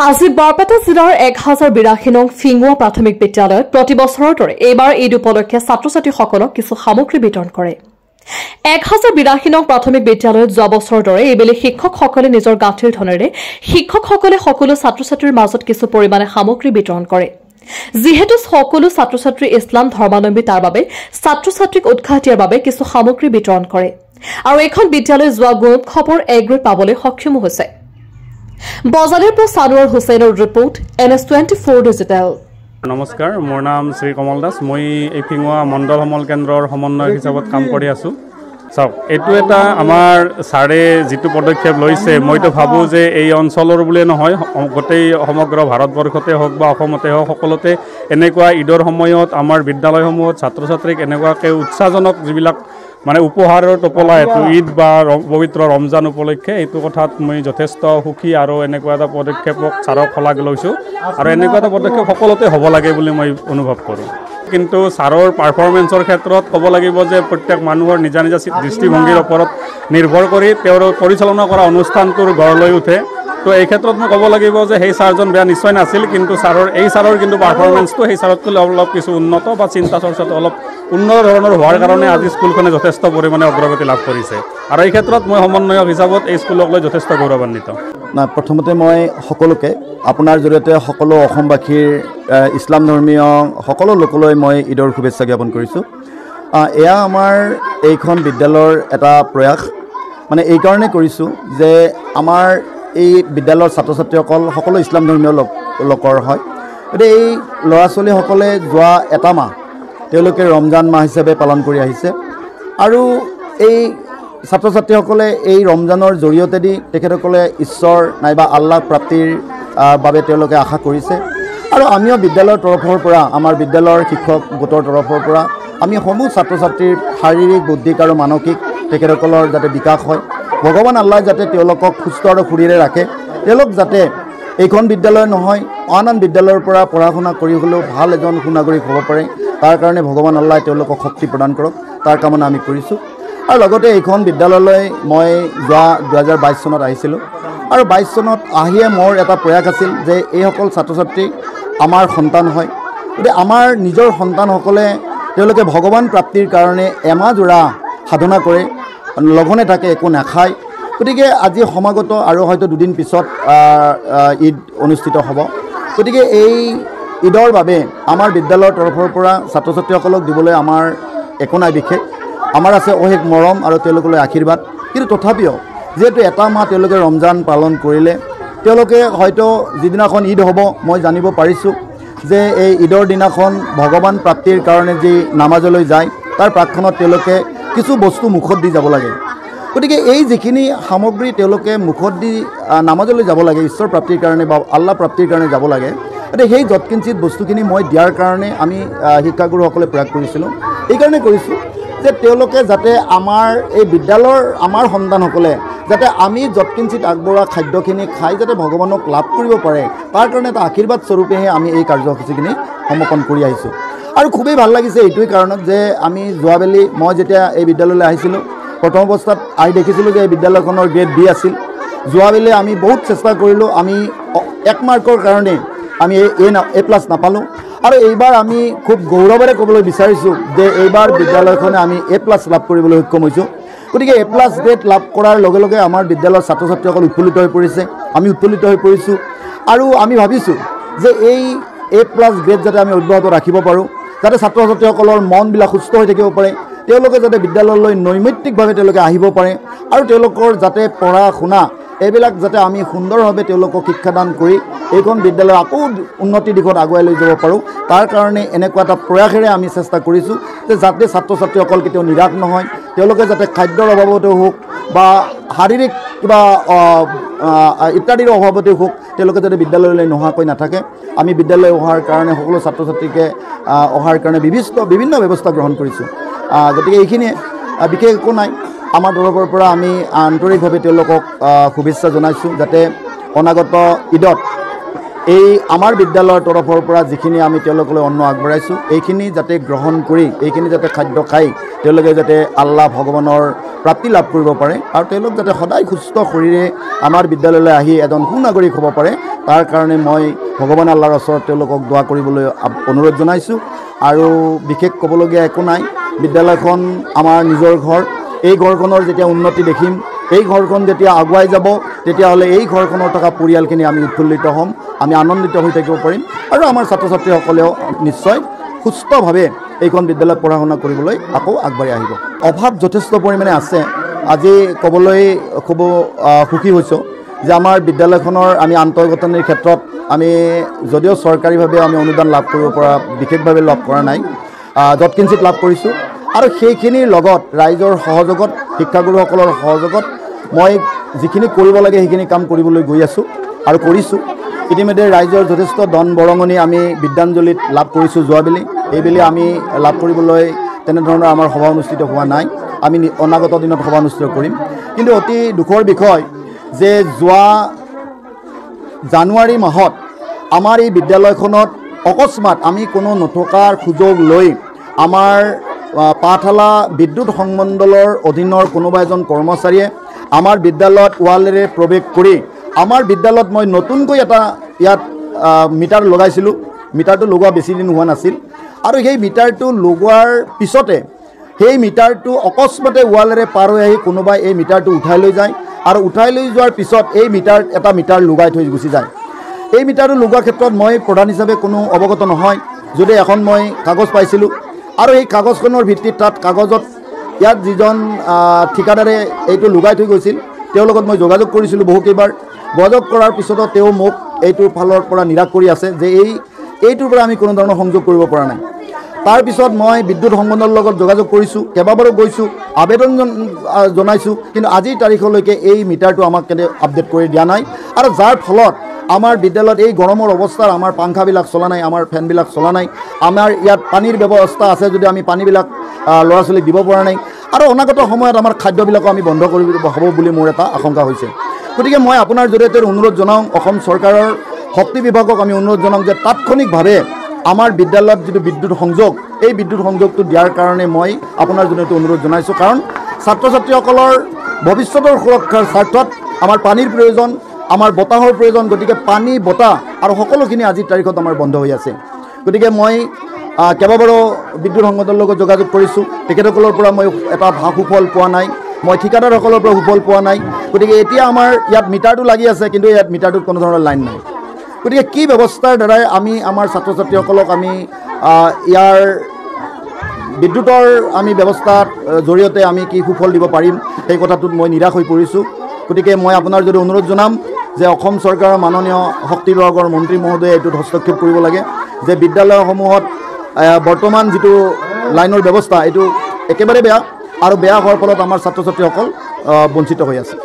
আজি বৰপেটা জিলাৰ 1082 নং ফিঙুৱা প্ৰাথমিক বিদ্যালয়ত প্ৰতি বছৰৰ দৰে এইবাৰ ঈদ উপলক্ষে ছাত্ৰ-ছাত্ৰীসকলক কিছু সামগ্ৰী বিতৰণ কৰে। 1082 নং প্ৰাথমিক বিদ্যালয়ত যোৱা বছৰৰ দৰে এইবেলি শিক্ষকসকলে নিজৰ গাঁঠিৰ ধনেৰে শিক্ষকসকলে সকলো ছাত্ৰ-ছাত্ৰীৰ মাজত কিছু পৰিমাণে সামগ্ৰী বিতৰণ কৰে। যিহেতু সকলো ছাত্ৰ-ছাত্ৰী ইছলাম ধৰ্মাৱলম্বী তাৰ বাবে ছাত্ৰ-ছাত্ৰীক উৎসাহ দিয়াৰ বাবে কিছু সামগ্ৰী বিতৰণ কৰে আৰু এখন বিদ্যালয় যোৱা গুণোৎসৱৰ এ গ্ৰেড পাবলৈ সক্ষম হৈছে। বজালিৰ পৰা সানোৱাৰ হুছেইনৰ ৰিপৰ্ট NS24 ডিজিটেল। নমস্কাৰ, মোৰ নাম শ্ৰী কমল দাস। মই এই ফিঙুৱা মণ্ডল সমল কেন্দ্ৰৰ সমন্বয়ক হিচাপত কাম কৰি আছোঁ। চাওক, এইটো এটা আমাৰ ছাৰে যিটো পদক্ষেপ লৈছে, মইতো ভাবোঁ যে এই অঞ্চলৰ বুলিয়ে নহয়, গোটেই সমগ্ৰ ভাৰতবৰ্ষতে হওক বা অসমতে হওক, সকলোতে এনেকুৱা ঈদৰ সময়ত আমাৰ বিদ্যালয়সমূহত ছাত্ৰ ছাত্ৰীক এনেকুৱাকৈ উৎসাহজনক যিবিলাক মানে উপহাৰৰ টোপোলা এইটো ঈদ বা পবিত্ৰ ৰমজান উপলক্ষে, এইটো কথাত মই যথেষ্ট সুখী আৰু এনেকুৱা এটা পদক্ষেপক ছাৰক শলাগ লৈছোঁ আৰু এনেকুৱা এটা পদক্ষেপ সকলোতে হ'ব লাগে বুলি মই অনুভৱ কৰোঁ। কিন্তু ছাৰৰ পাৰফৰ্মেঞ্চৰ ক্ষেত্ৰত ক'ব লাগিব যে প্ৰত্যেক মানুহৰ নিজা নিজা দৃষ্টিভংগীৰ ওপৰত নিৰ্ভৰ কৰি তেওঁৰ পৰিচালনা কৰা অনুষ্ঠানটোৰ গঢ় লৈ উঠে। তো এই ক্ষেত্ৰত মই ক'ব লাগিব যে সেই ছাৰজন বেয়া নিশ্চয় নাছিল, কিন্তু এই ছাৰৰ কিন্তু পাৰফৰ্মেঞ্চটো সেই ছাৰতকৈ অলপ কিছু উন্নত বা চিন্তা চৰ্চাটো অলপ উন্নত ধৰণৰ হোৱাৰ কাৰণে আজি স্কুলখনে যথেষ্ট পৰিমাণে অগ্ৰগতি লাভ কৰিছে আৰু এই ক্ষেত্ৰত মই সমন্বয়ক হিচাপত এই স্কুলক লৈ যথেষ্ট গৌৰৱান্বিত। প্ৰথমতে মই সকলোকে আপোনাৰ জৰিয়তে সকলো অসমবাসীৰ ইছলাম ধৰ্মীয় সকলো লোকলৈ মই ঈদৰ শুভেচ্ছা জ্ঞাপন কৰিছোঁ। এয়া আমাৰ এইখন বিদ্যালয়ৰ এটা প্ৰয়াস, মানে এইকাৰণে কৰিছোঁ যে আমাৰ এই বিদ্যালয়ৰ ছাত্ৰ ছাত্ৰীসকল সকলো ইছলাম ধৰ্মীয় লোকৰ হয়। গতিকে এই ল'ৰা ছোৱালীসকলে যোৱা এটা মাহ তেওঁলোকে ৰমজান মাহ হিচাপে পালন কৰি আহিছে আৰু এই ছাত্ৰ ছাত্ৰীসকলে এই ৰমজানৰ জৰিয়তেদি তেখেতসকলে ঈশ্বৰ নাইবা আল্লাহ প্ৰাপ্তিৰ বাবে তেওঁলোকে আশা কৰিছে আৰু আমিও বিদ্যালয়ৰ তৰফৰ পৰা, আমাৰ বিদ্যালয়ৰ শিক্ষক গোটৰ তৰফৰ পৰা আমি সমূহ ছাত্ৰ ছাত্ৰীৰ শাৰীৰিক, বৌদ্ধিক আৰু মানসিক তেখেতসকলৰ যাতে বিকাশ হয়, ভগৱান আল্লাহ যাতে তেওঁলোকক সুস্থ আৰু সুৰীৰে ৰাখে, তেওঁলোক যাতে এইখন বিদ্যালয় নহয় আন আন বিদ্যালয়ৰ পৰা পঢ়া শুনা কৰি হ'লেও ভাল এজন সুনাগৰিক হ'ব পাৰে, তাৰ কাৰণে ভগৱান আল্লাহে তেওঁলোকক শক্তি প্ৰদান কৰক, তাৰ কামনা আমি কৰিছোঁ। আৰু লগতে এইখন বিদ্যালয়লৈ মই যোৱা 2022 চনত আহিছিলোঁ আৰু 22 চনত আহিয়ে মোৰ এটা প্ৰয়াস আছিল যে এইসকল ছাত্ৰ ছাত্ৰী আমাৰ সন্তান হয়। গতিকে আমাৰ নিজৰ সন্তানসকলে তেওঁলোকে ভগৱান প্ৰাপ্তিৰ কাৰণে এমাহজোৰা সাধনা কৰে, লঘনে থাকে, একো নাখায়। গতিকে আজি সমাগত আৰু হয়তো দুদিন পিছত ঈদ অনুষ্ঠিত হ'ব। গতিকে এই ঈদৰ বাবে আমাৰ বিদ্যালয়ৰ তৰফৰ পৰা ছাত্ৰ ছাত্ৰীসকলক দিবলৈ আমাৰ একো নাই বিশেষ, আমাৰ আছে অশেষ মৰম আৰু তেওঁলোকলৈ আশীৰ্বাদ। কিন্তু তথাপিও যিহেতু এটা মাহ তেওঁলোকে ৰমজান পালন কৰিলে, তেওঁলোকে হয়তো যিদিনাখন ঈদ হ'ব মই জানিব পাৰিছোঁ যে এই ঈদৰ দিনাখন ভগৱান প্ৰাপ্তিৰ কাৰণে যি নামাজলৈ যায় তাৰ প্ৰাকখনত তেওঁলোকে কিছু বস্তু মুখত দি যাব লাগে। গতিকে এই যিখিনি সামগ্ৰী তেওঁলোকে মুখত দি নামাজলৈ যাব লাগে, ঈশ্বৰ প্ৰাপ্তিৰ কাৰণে বা আল্লাহ প্ৰাপ্তিৰ কাৰণে যাব লাগে, গতিকে সেই যৎকিঞ্চিত বস্তুখিনি মই দিয়াৰ কাৰণে আমি শিক্ষাগুৰুসকলে প্ৰয়াস কৰিছিলোঁ। এইকাৰণে কৰিছোঁ যে তেওঁলোকে যাতে আমাৰ এই বিদ্যালয়ৰ আমাৰ সন্তানসকলে যাতে আমি যৎকিঞ্চিত আগবঢ়োৱা খাদ্যখিনি খাই যাতে ভগৱানক লাভ কৰিব পাৰে, তাৰ কাৰণে এটা আশীৰ্বাদ স্বৰূপেহে আমি এই কাৰ্যসূচীখিনি সমাপন কৰি আহিছোঁ। আৰু খুবেই ভাল লাগিছে এইটোৱেই কাৰণত যে আমি যোৱাবেলি মই যেতিয়া এই বিদ্যালয়লৈ আহিছিলোঁ, প্ৰথম অৱস্থাত আহি দেখিছিলোঁ যে এই বিদ্যালয়খনৰ গ্ৰেড B আছিল। যোৱাবেলি আমি বহুত চেষ্টা কৰিলোঁ, আমি 1 মাৰ্কৰ কাৰণে আমি A+ নাপালোঁ আৰু এইবাৰ আমি খুব গৌৰৱেৰে ক'বলৈ বিচাৰিছোঁ যে এইবাৰ বিদ্যালয়খনে আমি A+ লাভ কৰিবলৈ সক্ষম হৈছোঁ। গতিকে A+ গ্ৰেড লাভ কৰাৰ লগে লগে আমাৰ বিদ্যালয়ৰ ছাত্ৰ ছাত্ৰীসকল উৎফুল্লিত হৈ পৰিছে, আমি উৎফুল্লিত হৈ পৰিছোঁ আৰু আমি ভাবিছোঁ যে এই A+ গ্ৰেড যাতে আমি অব্যাহত ৰাখিব পাৰোঁ, যাতে ছাত্ৰ ছাত্ৰীসকলৰ মনবিলাক সুস্থ হৈ থাকিব পাৰে, তেওঁলোকে যাতে বিদ্যালয়লৈ নৈমিত্তিকভাৱে তেওঁলোকে আহিব পাৰে আৰু তেওঁলোকৰ যাতে পঢ়া শুনা এইবিলাক যাতে আমি সুন্দৰভাৱে তেওঁলোকক শিক্ষাদান কৰি এইখন বিদ্যালয় আকৌ উন্নতিৰ দিশত আগুৱাই লৈ যাব পাৰোঁ, তাৰ কাৰণে এনেকুৱা এটা প্ৰয়াসেৰে আমি চেষ্টা কৰিছোঁ যে যাতে ছাত্ৰ ছাত্ৰীসকল কেতিয়াও নিৰাশ নহয়, তেওঁলোকে যাতে খাদ্যৰ অভাৱতে হওক বা শাৰীৰিক কিবা ইত্যাদিৰ অভাৱতে হওক তেওঁলোকে যাতে বিদ্যালয়লৈ নোহোৱাকৈ নাথাকে। আমি বিদ্যালয় অহাৰ কাৰণে সকলো ছাত্ৰ ছাত্ৰীকে অহাৰ কাৰণে বিভিন্ন ব্যৱস্থা গ্ৰহণ কৰিছোঁ। গতিকে এইখিনিয়ে, বিশেষ একো নাই। আমাৰ তৰফৰ পৰা আমি আন্তৰিকভাৱে তেওঁলোকক শুভেচ্ছা জনাইছোঁ যাতে অনাগত ঈদত এই আমাৰ বিদ্যালয়ৰ তৰফৰ পৰা যিখিনি আমি তেওঁলোকলৈ অন্ন আগবঢ়াইছোঁ এইখিনি যাতে গ্ৰহণ কৰি এইখিনি যাতে খাদ্য খাই তেওঁলোকে যাতে আল্লাহ ভগৱানৰ প্ৰাপ্তি লাভ কৰিব পাৰে আৰু তেওঁলোক যাতে সদায় সুস্থ শৰীৰে আমাৰ বিদ্যালয়লৈ আহি এজন সুনাগৰিক হ'ব পাৰে তাৰ কাৰণে মই ভগৱান আল্লাহৰ ওচৰত তেওঁলোকক দোৱা কৰিবলৈ অনুৰোধ জনাইছোঁ আৰু বিশেষ ক'বলগীয়া একো নাই বিদ্যালয়খন আমাৰ নিজৰ ঘৰ এই ঘৰখনৰ যেতিয়া উন্নতি দেখিম এই ঘৰখন যেতিয়া আগুৱাই যাব তেতিয়াহ'লে এই ঘৰখনৰ থকা পৰিয়ালখিনি আমি উৎফুল্লিত হ'ম আমি আনন্দিত হৈ থাকিব পাৰিম আৰু আমাৰ ছাত্ৰ ছাত্ৰীসকলেও নিশ্চয় সুস্থভাৱে এইখন বিদ্যালয়ত পঢ়া শুনা কৰিবলৈ আকৌ আগবাঢ়ি আহিব অভাৱ যথেষ্ট পৰিমাণে আছে আজি ক'বলৈ খুব সুখী হৈছোঁ যে আমাৰ বিদ্যালয়খনৰ আমি আন্তঃগাঁথনিৰ ক্ষেত্ৰত আমি যদিও চৰকাৰীভাৱে আমি অনুদান লাভ কৰিব পৰা বিশেষভাৱে লাভ কৰা নাই যৎকিঞ্চিত লাভ কৰিছোঁ আৰু সেইখিনিৰ লগত ৰাইজৰ সহযোগত শিক্ষাগুৰুসকলৰ সহযোগত মই যিখিনি কৰিব লাগে সেইখিনি কাম কৰিবলৈ গৈ আছোঁ আৰু কৰিছোঁ ইতিমধ্যে ৰাইজৰ যথেষ্ট ধন বৰঙণি আমি বিদ্যাঞ্জলিত লাভ কৰিছোঁ যোৱাবেলি এইবেলি আমি লাভ কৰিবলৈ তেনেধৰণৰ আমাৰ সভা অনুষ্ঠিত হোৱা নাই আমি অনাগত দিনত সভা অনুষ্ঠিত কৰিম কিন্তু অতি দুখৰ বিষয় যে যোৱা জানুৱাৰী মাহত আমাৰ এই বিদ্যালয়খনত অকস্মাত আমি কোনো নথকাৰ সুযোগ লৈ আমাৰ পাঠশালা বিদ্যুৎ সংমণ্ডলৰ অধীনৰ কোনোবা এজন কৰ্মচাৰীয়ে আমাৰ বিদ্যালয়ত ৱালেৰে প্ৰৱেশ কৰি আমাৰ বিদ্যালয়ত মই নতুনকৈ এটা ইয়াত মিটাৰ লগাইছিলোঁ মিটাৰটো লগোৱা বেছি দিন হোৱা নাছিল আৰু সেই মিটাৰটো লগোৱাৰ পিছতে সেই মিটাৰটো অকস্মাতে ৱালেৰে পাৰ হৈ আহি কোনোবাই এই মিটাৰটো উঠাই লৈ যায় আৰু উঠাই লৈ যোৱাৰ পিছত এই এটা মিটাৰ লগাই থৈ গুচি যায় এই মিটাৰটো লগোৱাৰ ক্ষেত্ৰত মই প্ৰধান হিচাপে কোনো অৱগত নহয় যদি এখন মই কাগজ পাইছিলোঁ আৰু এই কাগজখনৰ ভিত্তিত তাত কাগজত ইয়াত যিজন ঠিকাদাৰে এইটো লগাই থৈ গৈছিল তেওঁৰ লগত মই যোগাযোগ কৰিছিলোঁ বহুকেইবাৰ যোগাযোগ কৰাৰ পিছতো তেওঁ মোক এইটোৰ ফালৰ পৰা নিৰাশ কৰি আছে যে এইটোৰ পৰা আমি কোনো ধৰণৰ সংযোগ কৰিব পৰা নাই তাৰপিছত মই বিদ্যুৎ সংমণ্ডলৰ লগত যোগাযোগ কৰিছোঁ কেইবাবাৰো গৈছোঁ আবেদন জনাইছোঁ কিন্তু আজিৰ তাৰিখলৈকে এই মিটাৰটো আমাক আপডেট কৰি দিয়া নাই আৰু যাৰ ফলত আমাৰ বিদ্যালয়ত এই গৰমৰ অৱস্থাত আমাৰ পাংখাবিলাক চলা নাই আমাৰ ফেনবিলাক চলা নাই আমাৰ ইয়াত পানীৰ ব্যৱস্থা আছে যদি আমি পানীবিলাক ল'ৰা ছোৱালীক দিব পৰা নাই আৰু অনাগত সময়ত আমাৰ খাদ্যবিলাকো আমি বন্ধ কৰিব হ'ব বুলি মোৰ এটা আশংকা হৈছে গতিকে মই আপোনাৰ জৰিয়তে অনুৰোধ জনাওঁ অসম চৰকাৰৰ শক্তি বিভাগক আমি অনুৰোধ জনাওঁ যে তাৎক্ষণিকভাৱে আমাৰ বিদ্যালয়ত যিটো বিদ্যুৎ সংযোগ এই বিদ্যুৎ সংযোগটো দিয়াৰ কাৰণে মই আপোনাৰ জৰিয়তে অনুৰোধ জনাইছোঁ কাৰণ ছাত্ৰ ছাত্ৰীসকলৰ ভৱিষ্যতৰ সুৰক্ষাৰ স্বাৰ্থত আমাৰ পানীৰ প্ৰয়োজন আমাৰ বতাহৰ প্ৰয়োজন গতিকে পানী বতাহ আৰু সকলোখিনি আজিৰ তাৰিখত আমাৰ বন্ধ হৈ আছে গতিকে মই কেইবাবাৰো বিদ্যুৎ সংমণ্ডলৰ লগত যোগাযোগ কৰিছোঁ তেখেতসকলৰ পৰা মই এটা সুফল পোৱা নাই মই ঠিকাদাৰসকলৰ পৰা সুফল পোৱা নাই গতিকে এতিয়া আমাৰ ইয়াত মিটাৰটো লাগি আছে কিন্তু ইয়াত মিটাৰটোত কোনো ধৰণৰ লাইন নাই গতিকে কি ব্যৱস্থাৰ দ্বাৰাই আমি আমাৰ ছাত্ৰ ছাত্ৰীসকলক আমি ইয়াৰ বিদ্যুতৰ আমি ব্যৱস্থাৰ জৰিয়তে আমি কি সুফল দিব পাৰিম সেই কথাটোত মই নিৰাশ হৈ পৰিছোঁ গতিকে মই আপোনাৰ যদি অনুৰোধ জনাম যে অসম চৰকাৰৰ মাননীয় শক্তি বিভাগৰ মন্ত্ৰী মহোদয়ে এইটোত হস্তক্ষেপ কৰিব লাগে যে বিদ্যালয়সমূহত বৰ্তমান যিটো লাইনৰ ব্যৱস্থা এইটো একেবাৰে বেয়া আৰু বেয়া হোৱাৰ ফলত আমাৰ ছাত্ৰ ছাত্ৰীসকল বঞ্চিত হৈ আছে